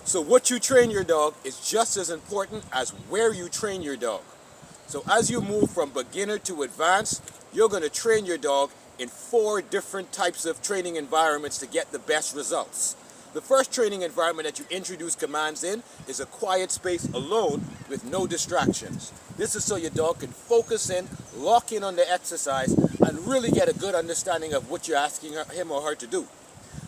So what you train your dog is just as important as where you train your dog. So as you move from beginner to advanced, you're going to train your dog in 4 different types of training environments to get the best results. The first training environment that you introduce commands in is a quiet space alone with no distractions. This is so your dog can focus in, lock in on the exercise, and really get a good understanding of what you're asking him or her to do.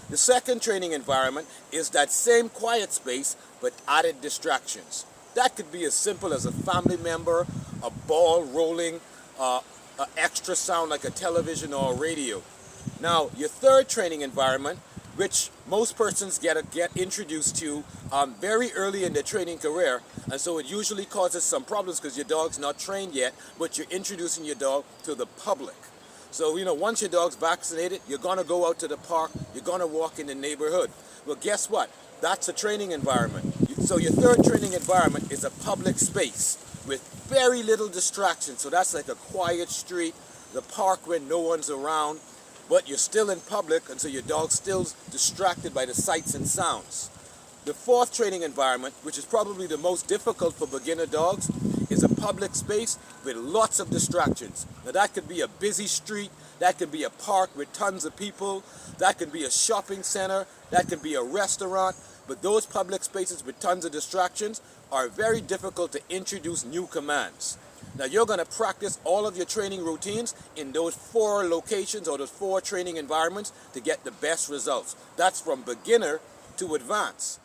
The second training environment is that same quiet space but added distractions. That could be as simple as a family member, a ball rolling, an extra sound like a television or a radio. Now, your third training environment, which most persons get introduced to very early in their training career, and so it usually causes some problems because your dog's not trained yet, but you're introducing your dog to the public. So, once your dog's vaccinated, you're going to go out to the park, you're going to walk in the neighborhood. Well, guess what? That's a training environment. So your third training environment is a public space with very little distraction. So that's like a quiet street, the park when no one's around, but you're still in public, and so your dog's still distracted by the sights and sounds. The fourth training environment, which is probably the most difficult for beginner dogs, is a public space with lots of distractions. Now that could be a busy street, that could be a park with tons of people, that could be a shopping center, that could be a restaurant, but those public spaces with tons of distractions are very difficult to introduce new commands. Now you're going to practice all of your training routines in those 4 locations or those 4 training environments to get the best results. That's from beginner to advanced.